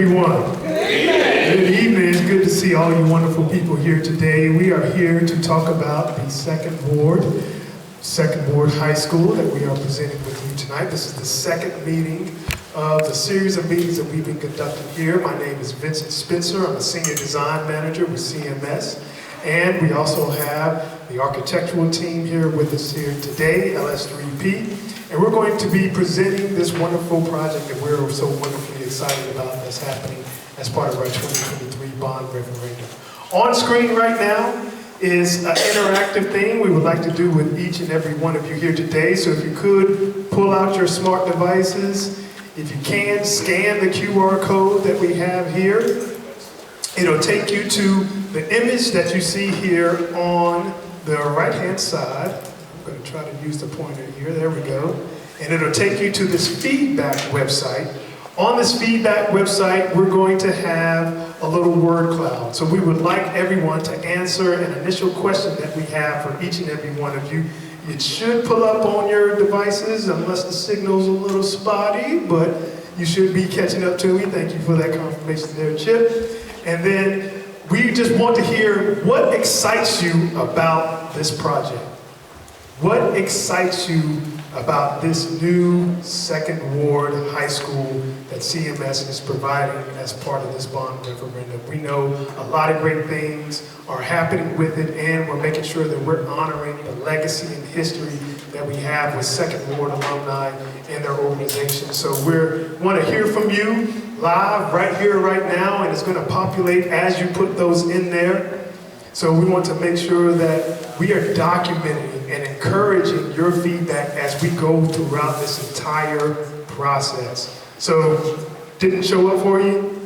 everyone. Good evening. It's good to see all you wonderful people here today. We are here to talk about the Second Ward High School that we are presenting with you tonight. This is the second meeting of the series of meetings that we've been conducting here. My name is Vincent Spencer. I'm a senior design manager with CMS. And we also have the architectural team here with us here today, LS3P. And we're going to be presenting this wonderful project that we're so wonderfully excited about that's happening as part of our 2023 Bond Referendum. On screen right now is an interactive thing we would like to do with each and every one of you here today. So if you could pull out your smart devices, if you can, scan the QR code that we have here. It'll take you to the image that you see here on the right-hand side. I'm going to try to use the pointer here. There we go. And it'll take you to this feedback website. On this feedback website, we're going to have a little word cloud. So we would like everyone to answer an initial question that we have for each and every one of you. It should pull up on your devices unless the signal's a little spotty, but you should be catching up to me. Thank you for that confirmation there, Chip. And then we just want to hear what excites you about this project. What excites you about this new Second Ward High School that CMS is providing as part of this Bond Referendum? We know a lot of great things are happening with it, and we're making sure that we're honoring the legacy and history that we have with Second Ward alumni and their organization. So we want to hear from you live right here, right now, and it's going to populate as you put those in there. So we want to make sure that we are documenting and encouraging your feedback as we go throughout this entire process. So, didn't show up for you?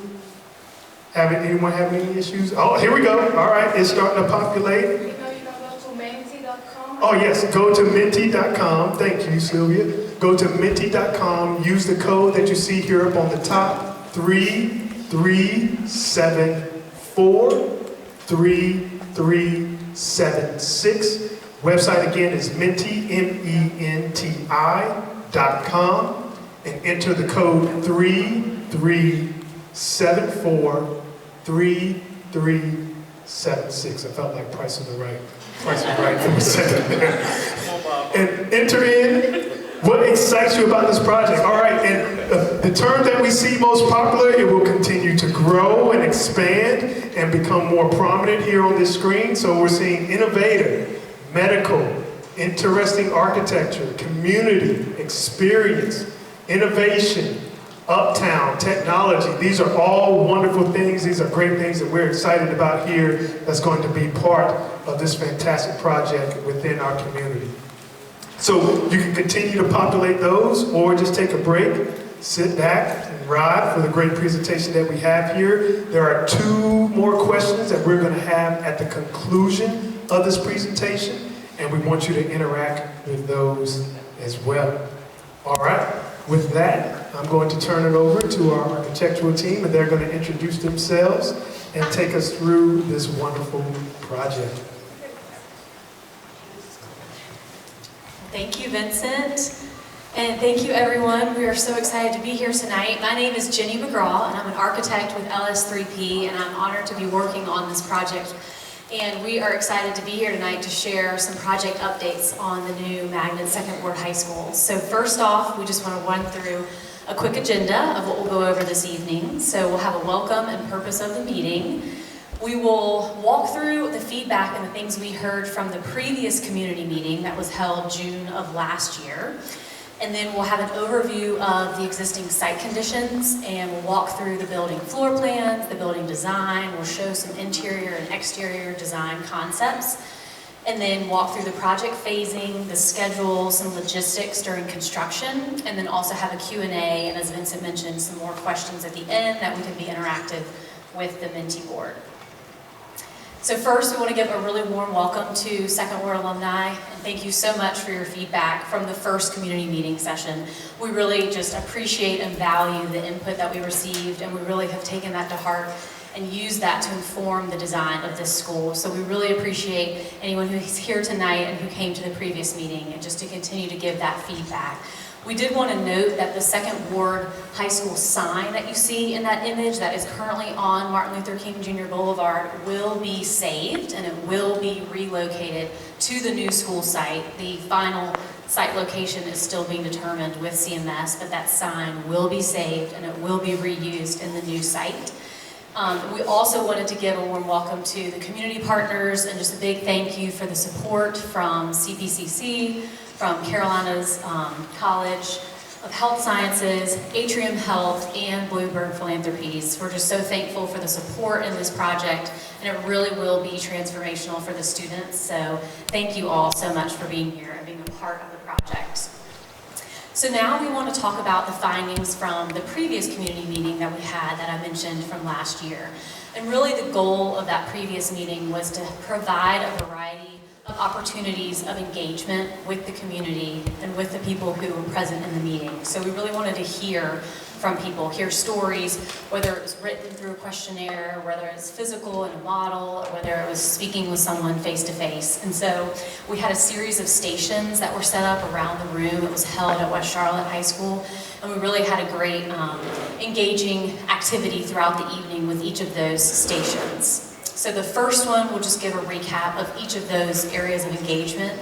Anyone have any issues? Oh, here we go. All right, it's starting to populate. You know, go to menti.com. Oh yes, go to menti.com. Thank you, Sylvia. Go to menti.com. Use the code that you see here up on the top. 33743376. Website again is menti, menti.com, and enter the code 33743376. I felt like Price is Right for a second there. And enter in what excites you about this project. All right, and the term that we see most popular, it will continue to grow and expand and become more prominent here on this screen. So we're seeing innovative, medical, interesting architecture, community, experience, innovation, uptown, technology. These are all wonderful things. These are great things that we're excited about here that's going to be part of this fantastic project within our community. So you can continue to populate those or just take a break, sit back and ride for the great presentation that we have here. There are 2 more questions that we're going to have at the conclusion of this presentation, and we want you to interact with those as well. All right, with that, I'm going to turn it over to our architectural team, and they're going to introduce themselves and take us through this wonderful project. Thank you, Vincent. And thank you, everyone. We are so excited to be here tonight. My name is Ginny Magrath, and I'm an architect with LS3P, and I'm honored to be working on this project. And we are excited to be here tonight to share some project updates on the new Magrath Second Ward High School. So first off, we just want to run through a quick agenda of what we'll go over this evening. So we'll have a welcome and purpose of the meeting. We will walk through the feedback and the things we heard from the previous community meeting that was held June of last year. And then we'll have an overview of the existing site conditions, and we'll walk through the building floor plans, the building design. We'll show some interior and exterior design concepts, and then walk through the project phasing, the schedule, some logistics during construction, and then also have a Q&A, and as Vincent mentioned, some more questions at the end that we can be interactive with the Menti board. So first, we want to give a really warm welcome to Second Ward alumni, and thank you so much for your feedback from the first community meeting session. We really just appreciate and value the input that we received, and we really have taken that to heart and used that to inform the design of this school. So we really appreciate anyone who's here tonight and who came to the previous meeting, and just to continue to give that feedback. We did want to note that the Second Ward High School sign that you see in that image that is currently on Martin Luther King Jr. Boulevard will be saved and it will be relocated to the new school site. The final site location is still being determined with CMS, but that sign will be saved and it will be reused in the new site. We also wanted to give a warm welcome to the community partners and just a big thank you for the support from CPCC, from Carolina's College of Health Sciences, Atrium Health, and Bloomberg Philanthropies. We're just so thankful for the support in this project, and it really will be transformational for the students. So thank you all so much for being here and being a part of the project. So now we want to talk about the findings from the previous community meeting that we had that I mentioned from last year. And really the goal of that previous meeting was to provide a variety of opportunities of engagement with the community and with the people who were present in the meeting. So we really wanted to hear from people, hear stories, whether it was written through a questionnaire, whether it's physical in a model, or whether it was speaking with someone face to face. And so we had a series of stations that were set up around the room. It was held at West Charlotte High School, and we really had a great engaging activity throughout the evening with each of those stations. So the first one, we'll just give a recap of each of those areas of engagement.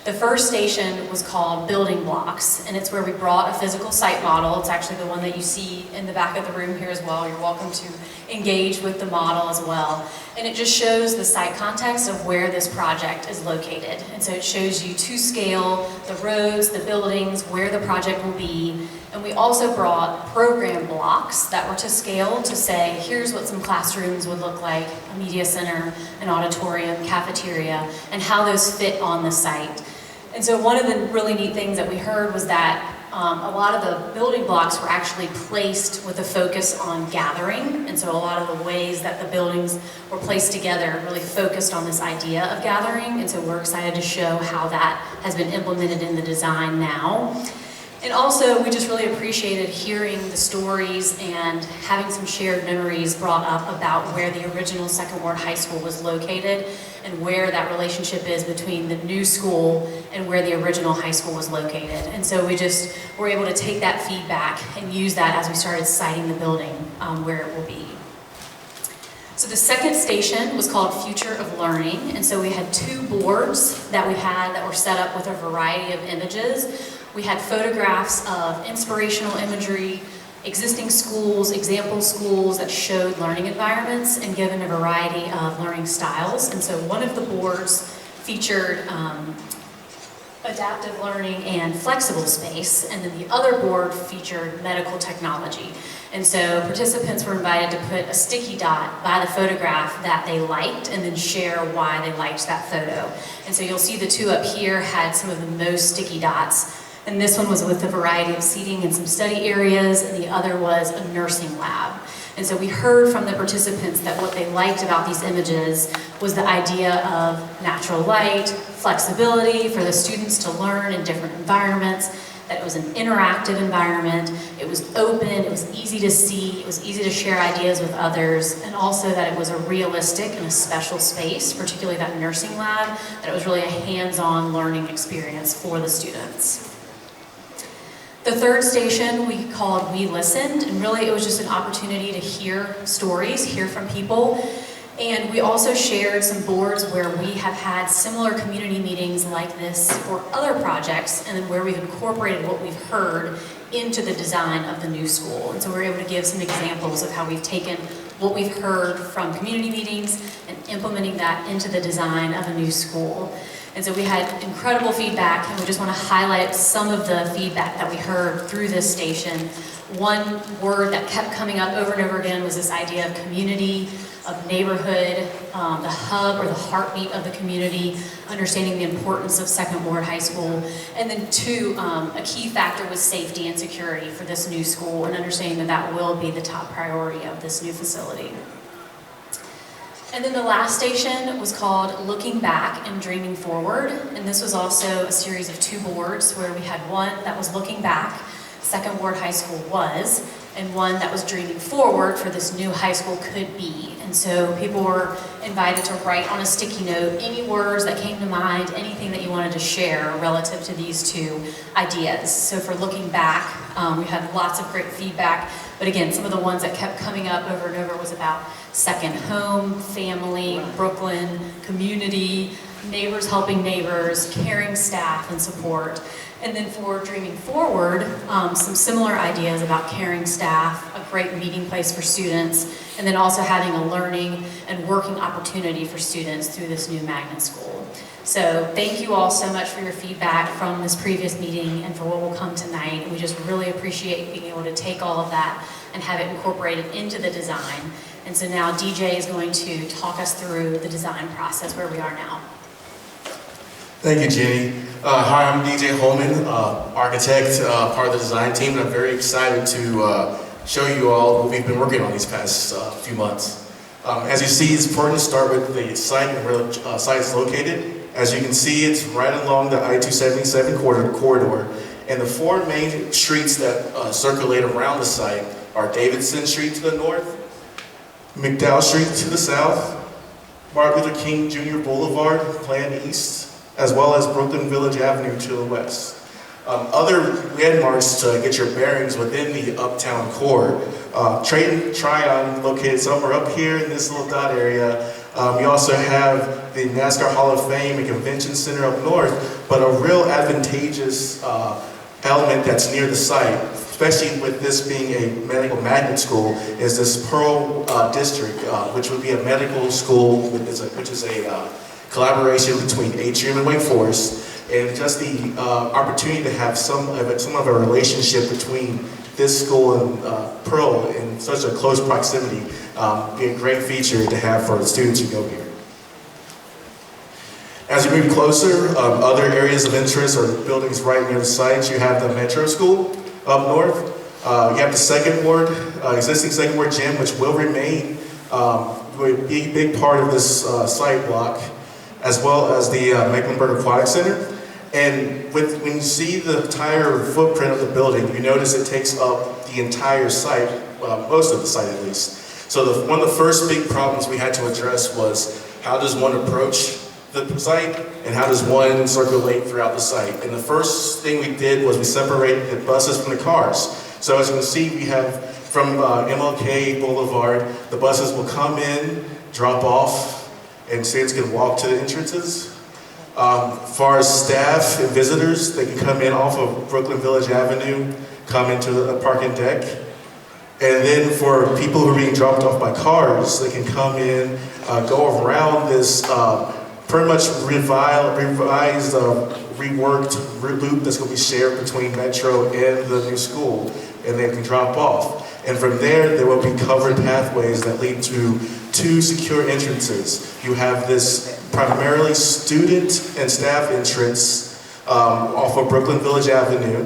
The first station was called Building Blocks, and it's where we brought a physical site model. It's actually the one that you see in the back of the room here as well. You're welcome to engage with the model as well. And it just shows the site context of where this project is located. And so it shows you to scale the roads, the buildings, where the project will be. And we also brought program blocks that were to scale to say, here's what some classrooms would look like, a media center, an auditorium, cafeteria, and how those fit on the site. And so one of the really neat things that we heard was that a lot of the building blocks were actually placed with a focus on gathering. And so a lot of the ways that the buildings were placed together really focused on this idea of gathering. And so we're excited to show how that has been implemented in the design now. And also, we just really appreciated hearing the stories and having some shared memories brought up about where the original Second Ward High School was located and where that relationship is between the new school and where the original high school was located. And so we just were able to take that feedback and use that as we started siting the building where it will be. So the second station was called Future of Learning, and so we had two boards that we had that were set up with a variety of images. We had photographs of inspirational imagery, existing schools, example schools that showed learning environments and given a variety of learning styles. And so one of the boards featured adaptive learning and flexible space, and then the other board featured medical technology. And so participants were invited to put a sticky dot by the photograph that they liked and then share why they liked that photo. And so you'll see the two up here had some of the most sticky dots. And this one was with a variety of seating and some study areas, and the other was a nursing lab. And so we heard from the participants that what they liked about these images was the idea of natural light, flexibility for the students to learn in different environments, that it was an interactive environment, it was open, it was easy to see, it was easy to share ideas with others, and also that it was a realistic and a special space, particularly that nursing lab, that it was really a hands-on learning experience for the students. The third station we called We Listened, and really it was just an opportunity to hear stories, hear from people. And we also shared some boards where we have had similar community meetings like this for other projects, and then where we've incorporated what we've heard into the design of the new school. And so we're able to give some examples of how we've taken what we've heard from community meetings and implementing that into the design of a new school. And so we had incredible feedback, and we just want to highlight some of the feedback that we heard through this station. One word that kept coming up over and over again was this idea of community, of neighborhood, the hub or the heartbeat of the community, understanding the importance of Second Ward High School. And then two, a key factor was safety and security for this new school, and understanding that that will be the top priority of this new facility. And then the last station was called Looking Back and Dreaming Forward, and this was also a series of two boards where we had one that was looking back, Second Ward High School was, and one that was dreaming forward for this new high school could be. And so people were invited to write on a sticky note any words that came to mind, anything that you wanted to share relative to these two ideas. So for looking back, we had lots of great feedback, but again, some of the ones that kept coming up over and over was about second home, family, Brooklyn, community, neighbors helping neighbors, caring staff and support. And then for dreaming forward, some similar ideas about caring staff, a great meeting place for students, and then also having a learning and working opportunity for students through this new magnet school. So thank you all so much for your feedback from this previous meeting and for what will come tonight. And we just really appreciate being able to take all of that and have it incorporated into the design. And so now DJ is going to talk us through the design process where we are now. Thank you, Ginny. Hi, I'm DJ Holman, architect, part of the design team, and I'm very excited to show you all what we've been working on these past few months. As you see, it's important to start with the site and where the site is located. As you can see, it's right along the I-277 corridor, and the four main streets that circulate around the site are Davidson Street to the north, McDowell Street to the south, Martin Luther King Jr. Boulevard, planned east, as well as Brooklyn Village Avenue to the west. Other landmarks to get your bearings within the uptown core. Tryon located somewhere up here in this little dot area. You also have the NASCAR Hall of Fame and Convention Center up north, but a real advantageous element that's near the site, especially with this being a medical magnet school, is this Pearl District, which would be a medical school, which is a collaboration between Atrium and Wake Forest, and just the opportunity to have some of a relationship between this school and Pearl in such a close proximity be a great feature to have for the students who go here. As you move closer, other areas of interest are buildings right near the site. You have the Metro School up north. You have the second ward, existing second ward gym, which will remain a big part of this site block, as well as the Mecklenburg Aquatic Center. And when you see the entire footprint of the building, you notice it takes up the entire site, most of the site at least. So one of the first big problems we had to address was how does one approach the site and how does one circulate throughout the site. And the first thing we did was we separated the buses from the cars. So as you can see, we have from MLK Boulevard, the buses will come in, drop off, and students can walk to the entrances. As far as staff and visitors, they can come in off of Brooklyn Village Avenue, come into the parking deck. And then for people who are being dropped off by cars, they can come in, go around this pretty much revised, reworked loop that's going to be shared between Metro and the new school, and they can drop off. And from there will be covered pathways that lead to two secure entrances. You have this primarily student and staff entrance off of Brooklyn Village Avenue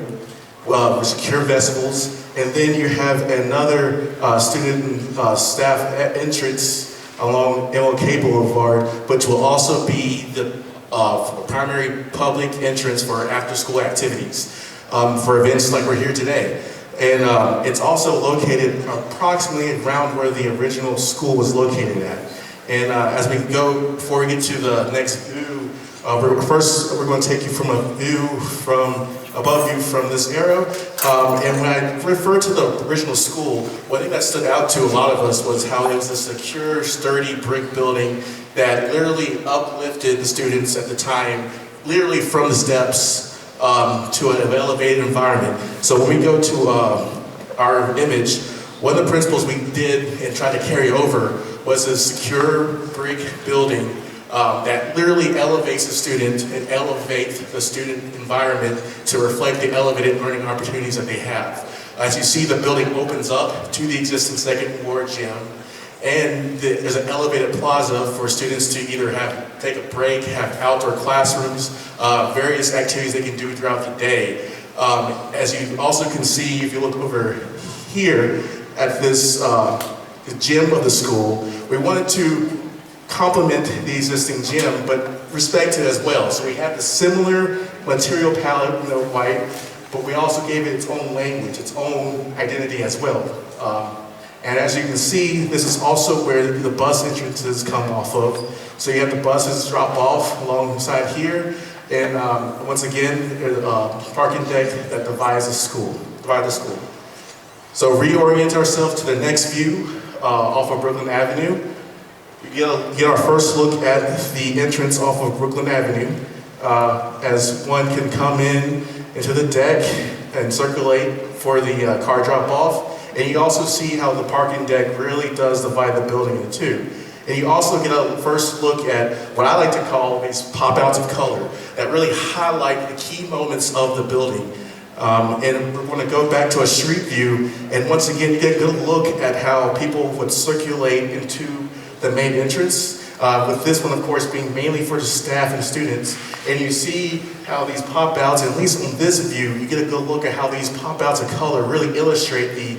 with secure vestibules, and then you have another student and staff entrance along MLK Boulevard, which will also be the primary public entrance for after-school activities for events like we're here today. And it's also located approximately around where the original school was located at. And as we go, before we get to the next view, we're going to take you from a view above you from this arrow. And when I refer to the original school, one thing that stood out to a lot of us was how it was a secure, sturdy brick building that literally uplifted the students at the time, literally from the steps to an elevated environment. So when we go to our image, one of the principles we did and tried to carry over was a secure brick building that literally elevates the student and elevates the student environment to reflect the elevated learning opportunities that they have. As you see, the building opens up to the existing second ward gym, and there's an elevated plaza for students to either take a break, have outdoor classrooms, various activities they can do throughout the day. As you also can see, if you look over here at this the gym of the school, we wanted to complement the existing gym, but respect it as well. So we have the similar material palette, white, but we also gave it its own language, its own identity as well. And as you can see, this is also where the bus entrances come off of. So you have the buses drop off alongside here, and once again, a parking deck that divides the school. So reorient ourselves to the next view off of Brooklyn Avenue. We get our first look at the entrance off of Brooklyn Avenue, as one can come into the deck and circulate for the car drop off. And you also see how the parking deck really does divide the building into two. And you also get a first look at what I like to call these pop-outs of color that really highlight the key moments of the building. And we're going to go back to a street view, and once again you get a good look at how people would circulate into the main entrance. With this one, of course, being mainly for the staff and students. And you see how these pop-outs, at least on this view, you get a good look at how these pop-outs of color really illustrate the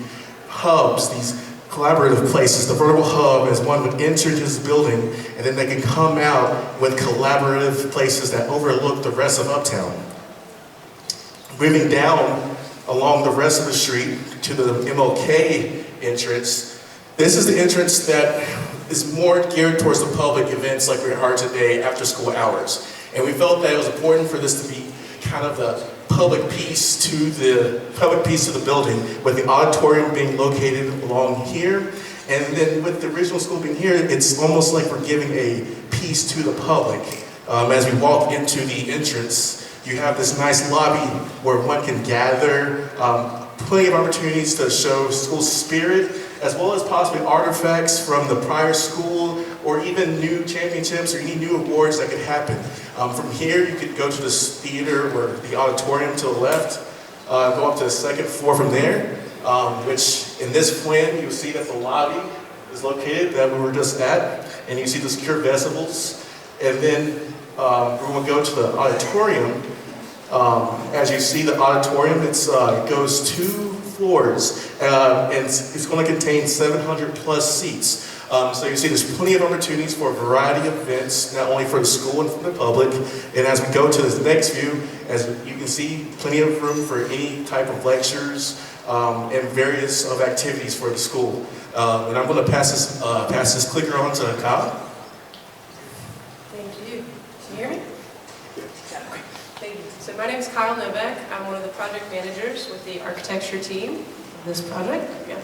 hubs, these collaborative places, the vertical hub as one would enter this building, and then they can come out with collaborative places that overlook the rest of Uptown. Moving down along the rest of the street to the MLK entrance, this is the entrance that is more geared towards the public events like we are today after school hours. And we felt that it was important for this to be kind of the public piece to the building, with the auditorium being located along here. And then with the original school being here, it's almost like we're giving a piece to the public. As we walk into the entrance, you have this nice lobby where one can gather, plenty of opportunities to show school spirit, as well as possibly artifacts from the prior school, or even new championships or any new awards that could happen. From here, you could go to this theater or the auditorium to the left, go up to the second floor from there, which in this plan, you'll see that the lobby is located that we were just at, and you see the secure vestibules. And then we're going to go to the auditorium. As you see the auditorium, it goes 2 floors, and it's going to contain 700 plus seats. So you see there's plenty of opportunities for a variety of events, not only for the school and for the public. And as we go to this next view, as you can see, plenty of room for any type of lectures and various of activities for the school. And I'm going to pass this clicker on to Kyle. Thank you. Can you hear me? Thank you. So my name is Kyle Novak. I'm one of the project managers with the architecture team of this project. Yeah.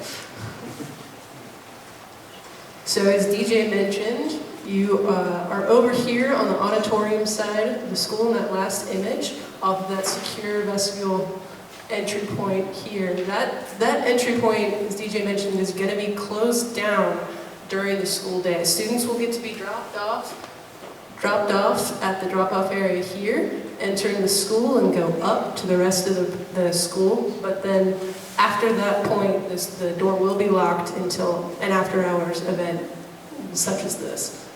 So as DJ mentioned, you are over here on the auditorium side of the school in that last image, off of that secure vestibule entry point here. That entry point, as DJ mentioned, is going to be closed down during the school day. Students will get to be dropped off at the drop-off area here, entering the school and go up to the rest of the school. But then after that point, the door will be locked until an after-hours event such as this.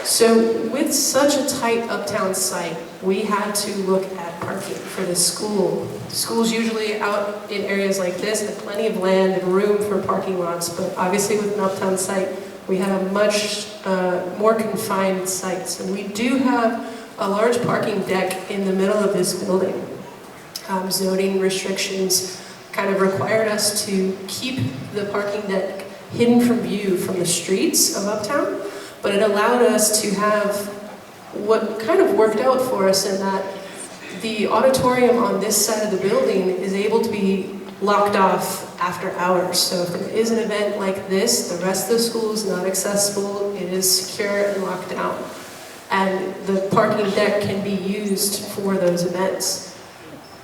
So with such a tight uptown site, we had to look at parking for the school. Schools usually out in areas like this have plenty of land and room for parking lots, but obviously with an uptown site, we had a much more confined site. So we do have a large parking deck in the middle of this building. Zoning restrictions kind of required us to keep the parking deck hidden from view from the streets of Uptown, but it allowed us to have what kind of worked out for us in that the auditorium on this side of the building is able to be locked off after hours. So if there is an event like this, the rest of the school is not accessible, it is secure and locked down. And the parking deck can be used for those events.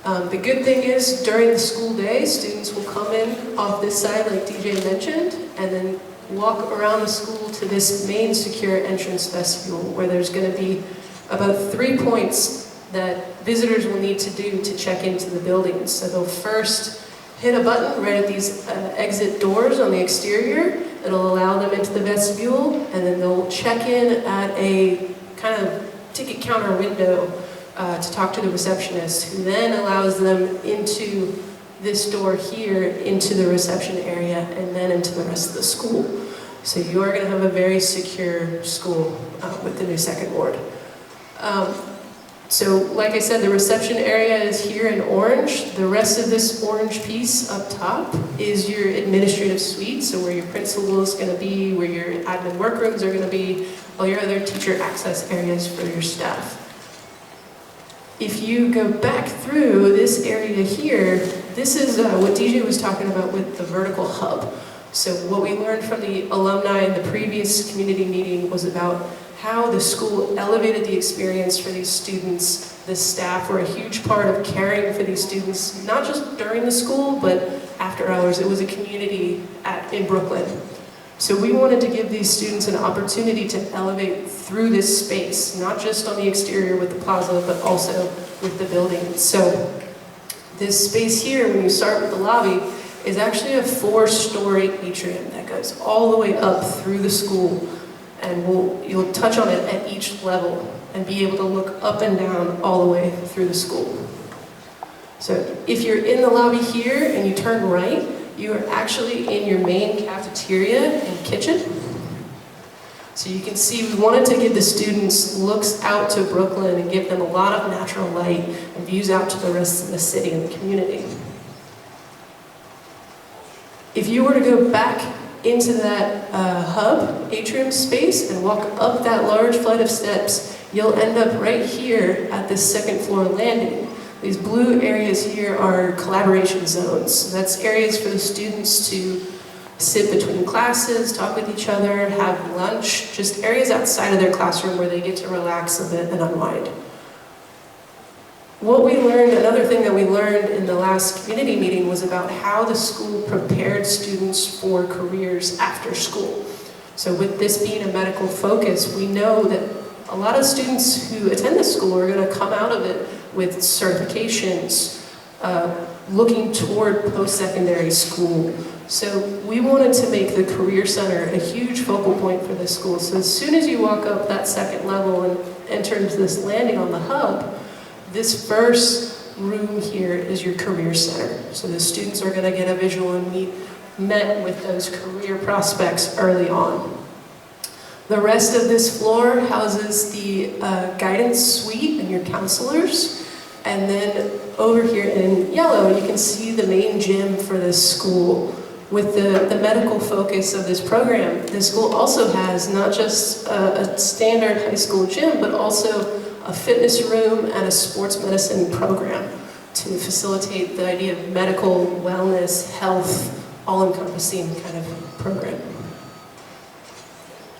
The good thing is, during the school day, students will come in off this side, like DJ mentioned, and then walk around the school to this main secure entrance vestibule, where there's going to be about 3 points that visitors will need to do to check into the building. So they'll first hit a button right at these exit doors on the exterior. It'll allow them into the vestibule, and then they'll check in at a kind of ticket counter window to talk to the receptionist, who then allows them into this door here, into the reception area, and then into the rest of the school. So you are going to have a very secure school with the new second ward. So like I said, the reception area is here in orange. The rest of this orange piece up top is your administrative suite, so where your principal is going to be, where your admin workrooms are going to be, all your other teacher access areas for your staff. If you go back through this area here, this is what DJ was talking about with the vertical hub. So what we learned from the alumni in the previous community meeting was about how the school elevated the experience for these students. The staff were a huge part of caring for these students, not just during the school, but after hours. It was a community in Brooklyn. So we wanted to give these students an opportunity to elevate through this space, not just on the exterior with the plaza, but also with the building. So this space here, when you start with the lobby, is actually a 4-story atrium that goes all the way up through the school. And you'll touch on it at each level and be able to look up and down all the way through the school. So if you're in the lobby here and you turn right, you are actually in your main cafeteria and kitchen. So you can see we wanted to give the students looks out to Brooklyn and give them a lot of natural light and views out to the rest of the city and the community. If you were to go back into that hub atrium space and walk up that large flight of steps, you'll end up right here at this second floor landing. These blue areas here are collaboration zones. So that's areas for the students to sit between classes, talk with each other, have lunch, just areas outside of their classroom where they get to relax a bit and unwind. What we learned, another thing that we learned in the last community meeting was about how the school prepared students for careers after school. So with this being a medical focus, we know that a lot of students who attend this school are going to come out of it with certifications, looking toward post-secondary school. So we wanted to make the Career Center a huge focal point for this school. So as soon as you walk up that second level and enter into this landing on the hub, this first room here is your Career Center. So the students are going to get a visual and met with those career prospects early on. The rest of this floor houses the guidance suite and your counselors. And then over here in yellow, you can see the main gym for this school. With the medical focus of this program, this school also has not just a standard high school gym, but also a fitness room and a sports medicine program to facilitate the idea of medical, wellness, health, all-encompassing kind of program.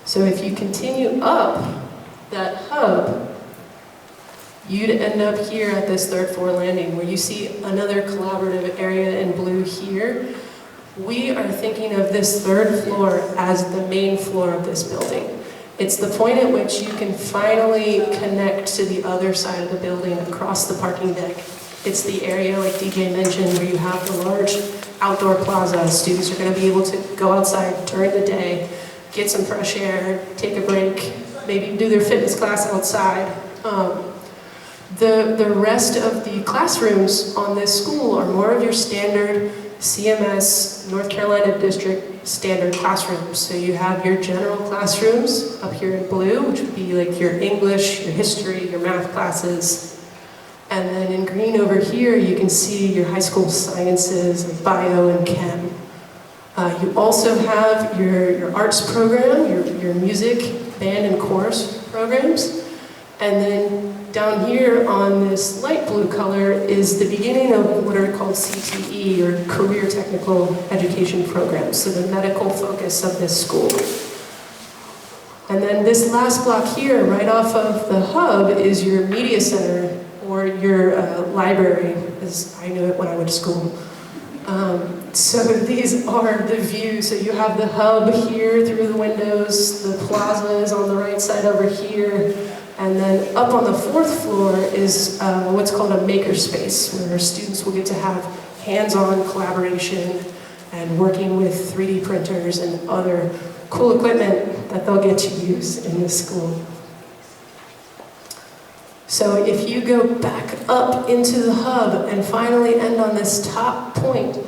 So if you continue up that hub, you'd end up here at this third floor landing where you see another collaborative area in blue here. We are thinking of this third floor as the main floor of this building. It's the point at which you can finally connect to the other side of the building across the parking deck. It's the area, like DJ mentioned, where you have the large outdoor plaza. Students are going to be able to go outside during the day, get some fresh air, take a break, maybe do their fitness class outside. The rest of the classrooms on this school are more of your standard CMS, North Carolina District standard classrooms. So you have your general classrooms up here in blue, which would be like your English, your history, your math classes. And then in green over here, you can see your high school sciences, like bio and chem. You also have your arts program, your music, band and chorus programs. And then down here on this light blue color is the beginning of what are called CTE, or Career Technical Education Programs, so the medical focus of this school. And then this last block here, right off of the hub, is your media center, or your library, as I knew it when I went to school. So these are the views. So you have the hub here through the windows, the plaza is on the right side over here, and then up on the fourth floor is what's called a maker space, where students will get to have hands-on collaboration and working with 3D printers and other cool equipment that they'll get to use in this school. So if you go back up into the hub and finally end on this top point,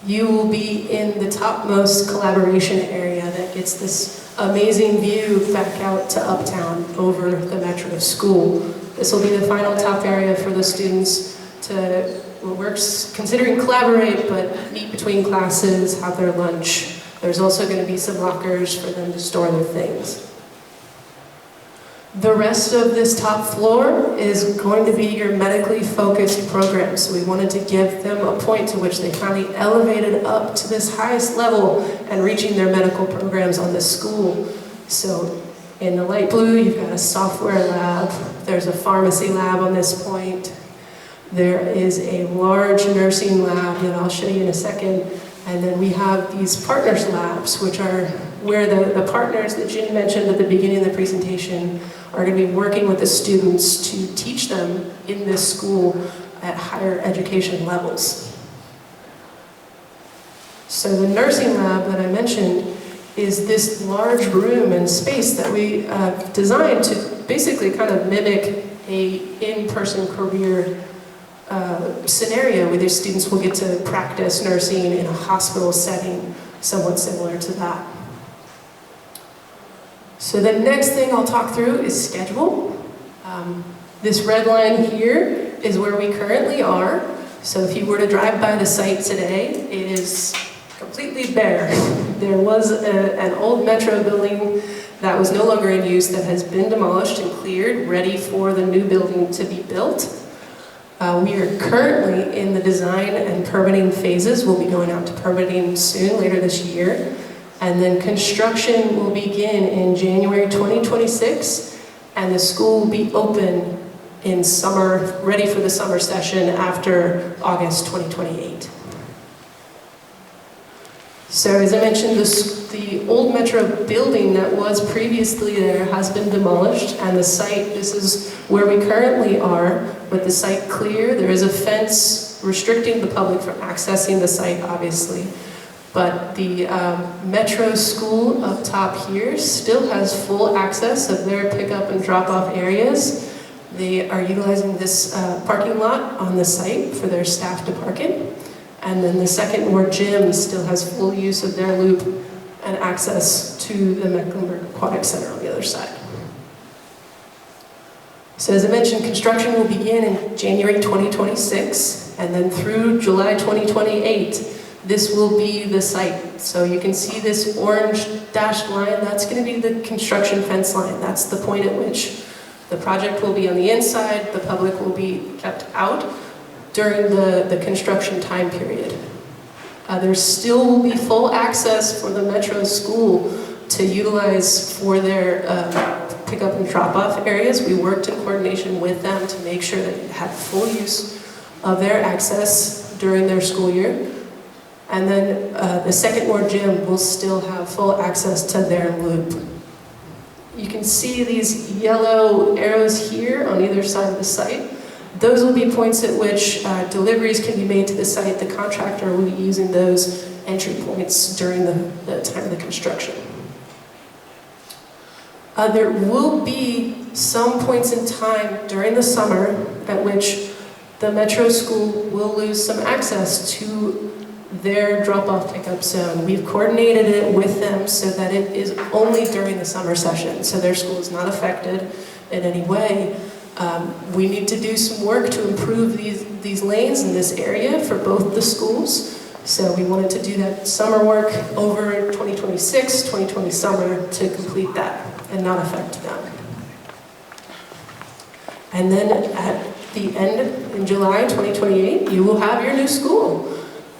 you will be in the topmost collaboration area that gets this amazing view back out to Uptown over the Metro School. This will be the final top area for the students to, we're considering collaborate, but meet between classes, have their lunch. There's also going to be some lockers for them to store their things. The rest of this top floor is going to be your medically focused program. So we wanted to give them a point to which they finally elevated up to this highest level and reaching their medical programs on this school. So in the light blue, you've got a software lab. There's a pharmacy lab on this point. There is a large nursing lab that I'll show you in a second. And then we have these partners labs, which are where the partners that Ginny mentioned at the beginning of the presentation are going to be working with the students to teach them in this school at higher education levels. So the nursing lab that I mentioned is this large room and space that we designed to basically kind of mimic a in-person career scenario where the students will get to practice nursing in a hospital setting, somewhat similar to that. So the next thing I'll talk through is schedule. This red line here is where we currently are. So if you were to drive by the site today, it is completely bare. There was an old metro building that was no longer in use that has been demolished and cleared, ready for the new building to be built. We are currently in the design and permitting phases. We'll be going out to permitting soon, later this year. And then construction will begin in January 2026, and the school will be open in summer, ready for the summer session after August 2028. So as I mentioned, the old metro building that was previously there has been demolished, and the site, this is where we currently are, with the site clear. There is a fence restricting the public from accessing the site, obviously. But the metro school up top here still has full access of their pickup and drop-off areas. They are utilizing this parking lot on the site for their staff to park in. And then the second ward gym still has full use of their loop and access to the Mecklenburg Aquatic Center on the other side. So as I mentioned, construction will begin in January 2026, and then through July 2028, this will be the site. So you can see this orange dashed line, that's going to be the construction fence line. That's the point at which the project will be on the inside, the public will be kept out during the construction time period. There still will be full access for the metro school to utilize for their pickup and drop-off areas. We worked in coordination with them to make sure that it had full use of their access during their school year. And then the second ward gym will still have full access to their loop. You can see these yellow arrows here on either side of the site. Those will be points at which deliveries can be made to the site. The contractor will be using those entry points during the time of the construction. There will be some points in time during the summer at which the metro school will lose some access to their drop-off pickup zone. We've coordinated it with them so that it is only during the summer session, so their school is not affected in any way. We need to do some work to improve these lanes in this area for both the schools. So we wanted to do that summer work over 2026, 2020 summer to complete that and not affect them. And then at the end, in July 2028, you will have your new school.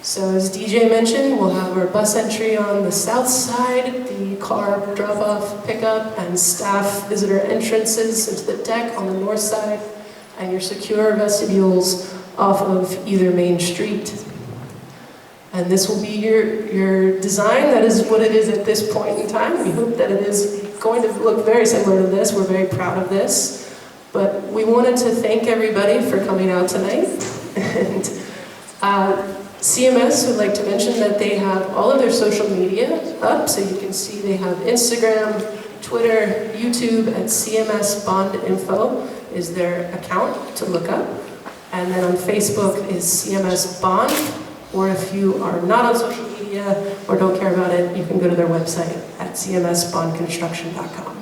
So as DJ mentioned, we'll have our bus entry on the south side, the car drop-off pickup, and staff visitor entrances into the deck on the north side, and your secure vestibules off of either main street. And this will be your design. That is what it is at this point in time. We hope that it is going to look very similar to this. We're very proud of this. But we wanted to thank everybody for coming out tonight. And CMS would like to mention that they have all of their social media up, so you can see they have Instagram, Twitter, YouTube, at CMS Bond Info is their account to look up. And then on Facebook is CMS Bond, or if you are not on social media or don't care about it, you can go to their website at cmsbondconstruction.com.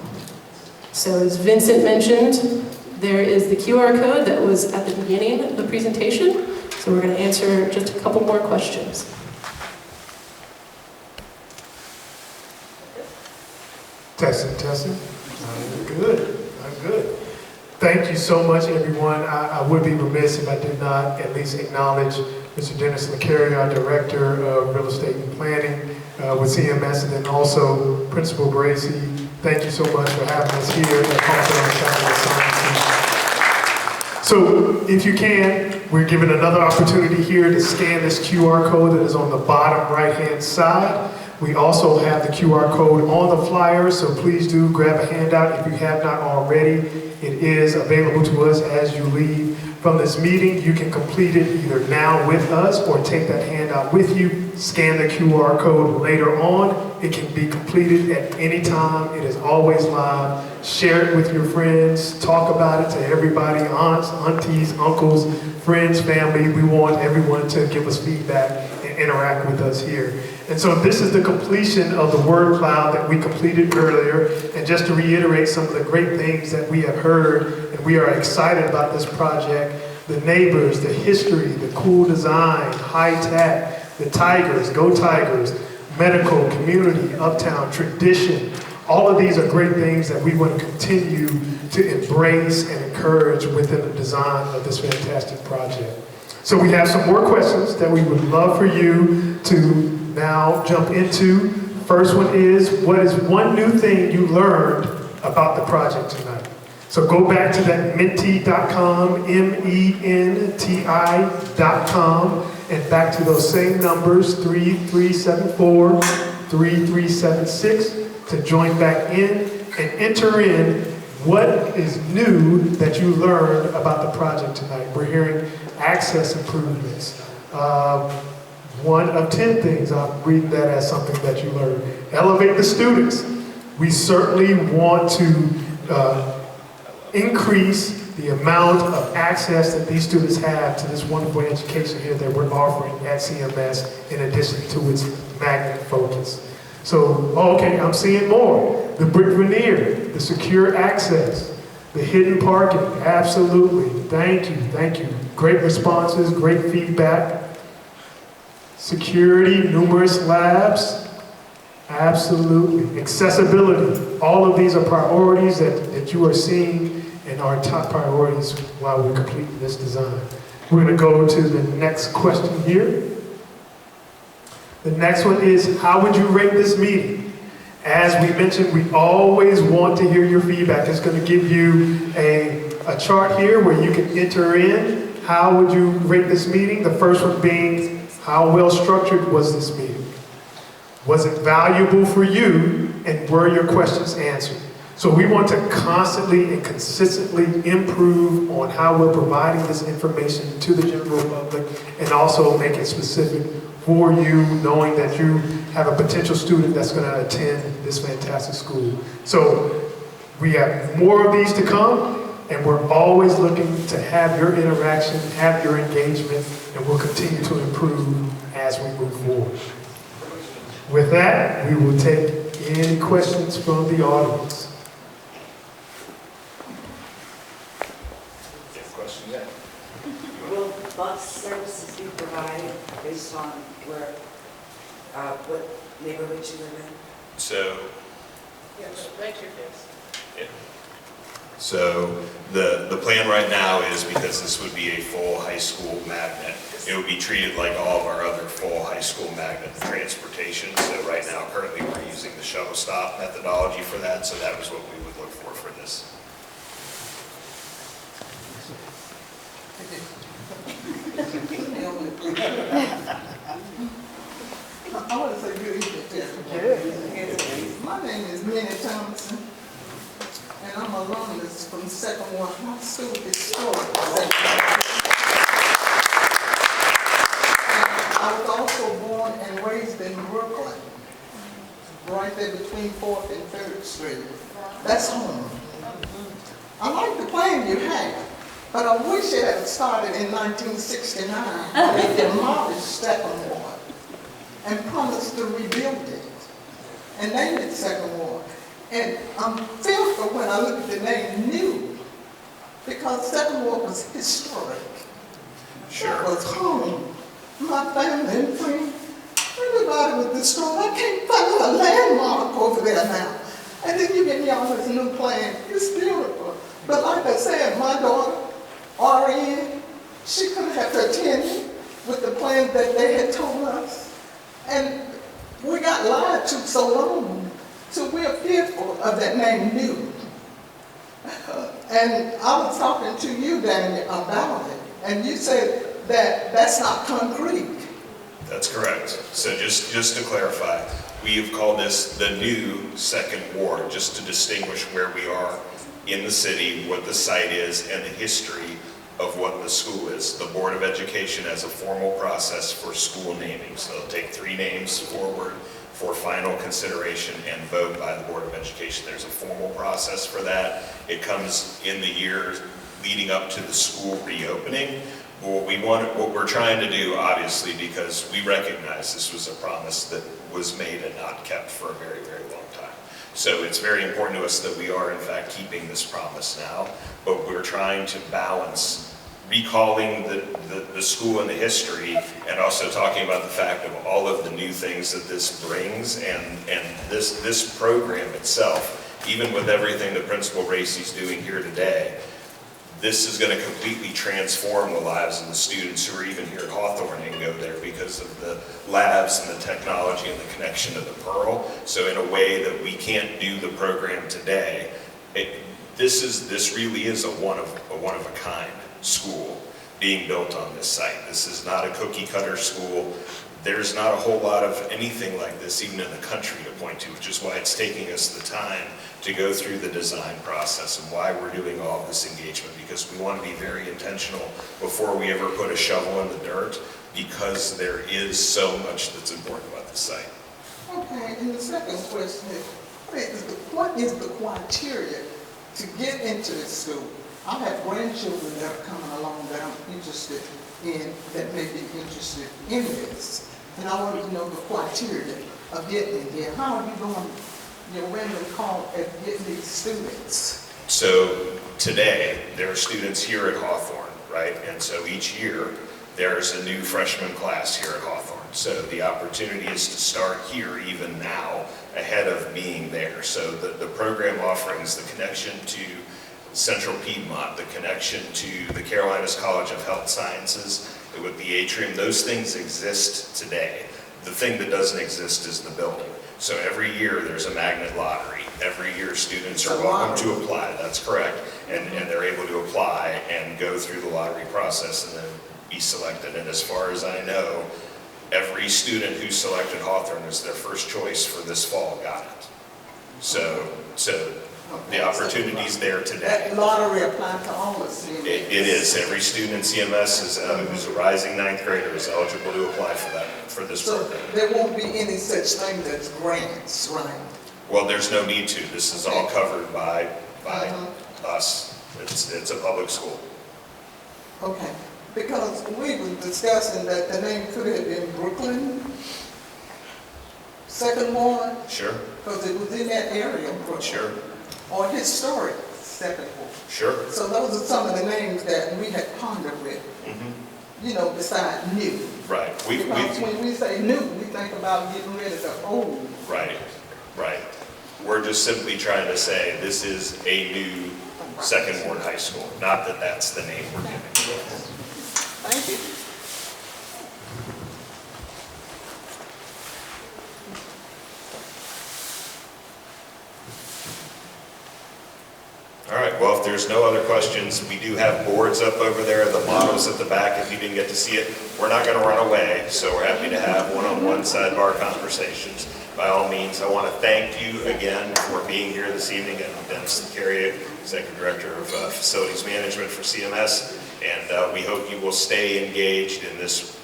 So as Vincent mentioned, There is the QR code that was at the beginning of the presentation. So we're going to answer just a couple more questions. Testing. I'm good. Thank you so much, everyone. I would be remiss if I did not at least acknowledge Mr. Dennis Caria, our Director of Real Estate and Planning with CMS, and then also Principal Gracie. Thank you so much for having us here at Hawthorne. So if you can, we're given another opportunity here to scan this QR code that is on the bottom right-hand side. We also have the QR code on the flyer, so please do grab a handout if you have not already. It is available to us as you leave from this meeting. You can complete it either now with us or take that handout with you. Scan the QR code later on. It can be completed at any time. It is always live. Share it with your friends. Talk about it to everybody, aunts, aunties, uncles, friends, family. We want everyone to give us feedback and interact with us here. And so this is the completion of the word cloud that we completed earlier. And just to reiterate some of the great things that we have heard, and we are excited about this project, the neighbors, the history, the cool design, high tech, the tigers, go tigers, medical, community, uptown, tradition. All of these are great things that we want to continue to embrace and encourage within the design of this fantastic project. So we have some more questions that we would love for you to now jump into. First one is, what is one new thing you learned about the project tonight? So go back to that menti.com, MENTI.com, and back to those same numbers, 3374, 3376, to join back in and enter in what is new that you learned about the project tonight. We're hearing access improvements. 1 of 10 things, I'm reading that as something that you learned. Elevate the students. We certainly want to increase the amount of access that these students have to this wonderful education here that we're offering at CMS in addition to its magnet focus. So, okay, I'm seeing more. The brick veneer, the secure access, the hidden parking, absolutely. Thank you. Great responses, great feedback. Security, numerous labs, absolutely. Accessibility, all of these are priorities that you are seeing and are top priorities while we're completing this design. We're going to go to the next question here. The next one is, how would you rate this meeting? As we mentioned, we always want to hear your feedback. It's going to give you a chart here where you can enter in. How would you rate this meeting? The first one being, how well structured was this meeting? Was it valuable for you, and were your questions answered? So we want to constantly and consistently improve on how we're providing this information to the general public and also make it specific for you, knowing that you have a potential student that's going to attend this fantastic school. So we have more of these to come, and we're always looking to have your interaction, have your engagement, and we'll continue to improve as we move forward. With that, we will take any questions from the audience. Will bus services be provided based on where, what neighborhood you live in? So, Right to your face. yeah. So the plan right now is, because this would be a full high school magnet, it would be treated like all of our other full high school magnet transportation. So right now, currently, we're using the shuttle stop methodology for that. So that was what we would look for this. I want to say good evening. My name is Minnie Thompson, and I'm a alumnus from Second Ward High School Historic. I was also born and raised in Brooklyn, right there between 4th and 3rd Street. That's home. I like the plan you had, but I wish it had started in 1969 when they demolished Second Ward and promised to rebuild it and named it Second Ward. And I'm fearful when I look at the name New, because Second Ward was historic. Sure. It was home. My family and friends, everybody was destroyed. I can't find a landmark over there now. And then you get me on this new plan. It's beautiful. But like I said, my daughter, RN, she couldn't have attended with the plan that they had told us. And we got lied to so long, so we're fearful of that name new. And I was talking to you, Daniel, about it, and you said that that's not concrete. That's correct. So just to clarify, we have called this the new Second Ward, just to distinguish where we are in the city, what the site is, and the history of what the school is. The Board of Education has a formal process for school naming. So they'll take 3 names forward for final consideration and vote by the Board of Education. There's a formal process for that. It comes in the years leading up to the school reopening. What we're trying to do, obviously, because we recognize this was a promise that was made and not kept for a very, very long time. So it's very important to us that we are, in fact, keeping this promise now, but we're trying to balance recalling the school and the history, and also talking about the fact of all of the new things that this brings, and this program itself, even with everything that Principal Racy's doing here today, this is going to completely transform the lives of the students who are even here at Hawthorne and go there because of the labs and the technology and the connection to the Pearl. So in a way that we can't do the program today, this really is a one of a kind school being built on this site. This is not a cookie cutter school. There's not a whole lot of anything like this even in the country to point to, which is why it's taking us the time to go through the design process and why we're doing all of this engagement, because we want to be very intentional before we ever put a shovel in the dirt, because there is so much that's important about the site. Okay, and the second question is, what is the criteria to get into this school? I have grandchildren that are coming along that I'm interested in, that may be interested in this. And I wanted to know the criteria of getting in here. How are you going, your random call at getting these students? So today, there are students here at Hawthorne, right? And so each year, there's a new freshman class here at Hawthorne. So the opportunity is to start here even now, ahead of being there. So the program offerings, the connection to Central Piedmont, the connection to the Carolinas College of Health Sciences with the atrium, those things exist today. The thing that doesn't exist is the building. So every year there's a magnet lottery. Every year students are welcome to apply, that's correct. And they're able to apply and go through the lottery process and then be selected. And as far as I know, every student who selected Hawthorne as their first choice for this fall got it. So the opportunity's there today. That lottery applies to all of CMS? It is. Every student in CMS who's a rising 9th grader is eligible to apply for this program. So there won't be any such thing as grants, right? Well, there's no need to. This is all covered by us. It's a public school. Okay, because we were discussing that the name could have been Brooklyn, Second Ward. Sure. Because it was in that area, Brooklyn. Sure. Or historic Second Ward. Sure. So those are some of the names that we had pondered with, you know, beside new. Right. Because when we say new, we think about getting rid of the old. Right. Right. We're just simply trying to say this is a new Second Ward High School. Not that that's the name we're giving. Thank you. All right, well, if there's no other questions, we do have boards up over there, the models at the back, if you didn't get to see it. We're not going to run away, so we're happy to have one-on-one sidebar conversations. By all means, I want to thank you again for being here this evening, and Dennis Caria, Executive Director of Facilities Management for CMS, and we hope you will stay engaged in this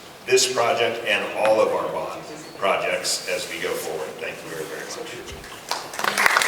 project and all of our bond projects as we go forward. Thank you very, very much.